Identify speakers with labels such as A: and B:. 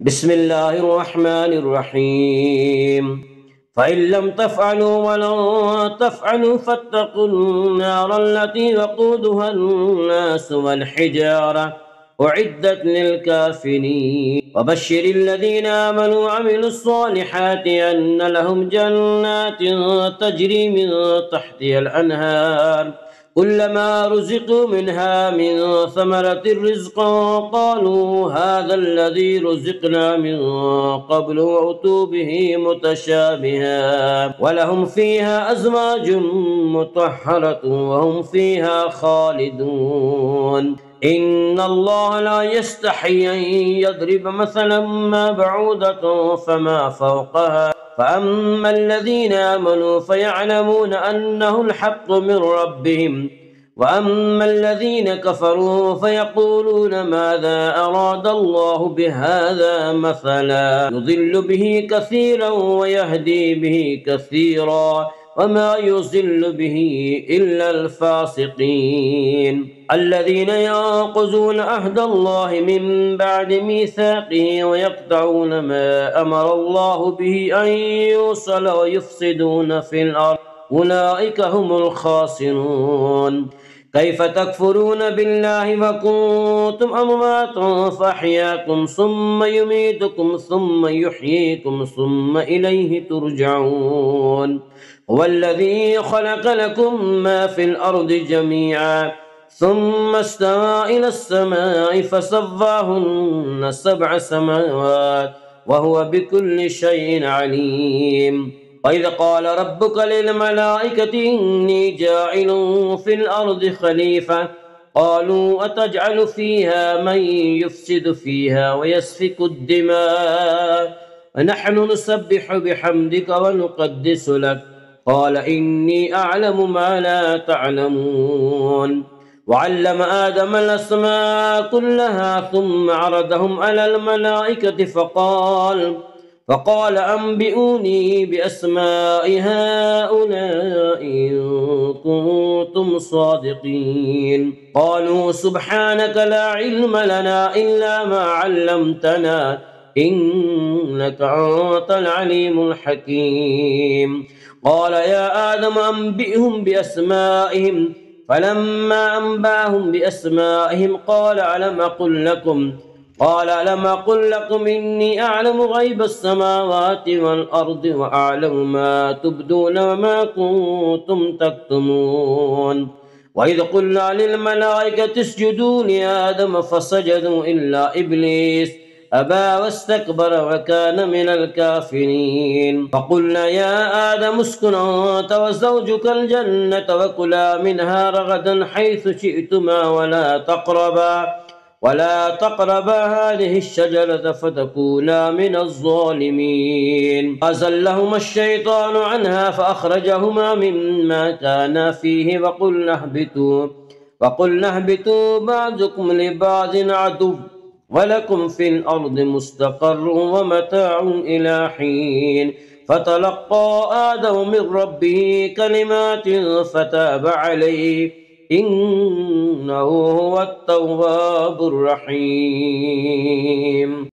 A: بسم الله الرحمن الرحيم. فإن لم تفعلوا ولن تفعلوا فاتقوا النار التي وقودها الناس والحجارة أعدت للكافرين. وبشر الذين آمنوا وعملوا الصالحات أن لهم جنات تجري من تحتها الأنهار كلما رزقوا منها من ثمرة رزقا قالوا هذا الذي رزقنا من قبل وأتوا به متشابها ولهم فيها أزواج مطهرة وهم فيها خالدون. إن الله لا يستحي أن يضرب مثلا ما بعوضة فما فوقها فأما الذين آمنوا فيعلمون أنه الحق من ربهم وأما الذين كفروا فيقولون ماذا أراد الله بهذا مثلا يضل به كثيرا ويهدي به كثيرا وما يضل به إلا الفاسقين. الذين ينقضون عهد الله من بعد ميثاقه ويقطعون ما أمر الله به أن يوصل ويفسدون في الأرض أولئك هم الخاسرون. كيف تكفرون بالله وكنتم أمواتا فأحياكم ثم يميتكم ثم يحييكم ثم إليه ترجعون. هو الذي خلق لكم ما في الأرض جميعا ثم استوى إلى السماء فسواهن 7 سماوات وهو بكل شيء عليم. وإذ قال ربك للملائكة إني جاعل في الأرض خليفة قالوا أتجعل فيها من يفسد فيها ويسفك الدماء ونحن نسبح بحمدك ونقدس لك قال إني أعلم ما لا تعلمون. وعلم آدم الأسماء كلها ثم عرضهم على الملائكة فقال أنبئوني بأسماء هؤلاء إن كنتم صادقين. قالوا سبحانك لا علم لنا إلا ما علمتنا إنك أنت العليم الحكيم. قال يا آدم أنبئهم بأسمائهم فلما أنباهم بأسمائهم قال ألم أقل لكم إني أعلم غيب السماوات والأرض وأعلم ما تبدون وما كنتم تكتمون. وإذ قلنا للملائكة اسجدوا لآدم فسجدوا إلا إبليس أبى واستكبر وكان من الكافرين. فقلنا يا آدم اسكن أنت وزوجك الجنة وكلا منها رغدا حيث شئتما ولا تقربا هذه الشجرة فتكونا من الظالمين. فأزلهما الشيطان عنها فأخرجهما مما كانا فيه وقلنا اهبطوا بعضكم لبعض عدو ولكم في الأرض مستقر ومتاع إلى حين. فتلقى آدم من ربه كلمات فتاب عليه إنه هو التواب الرحيم.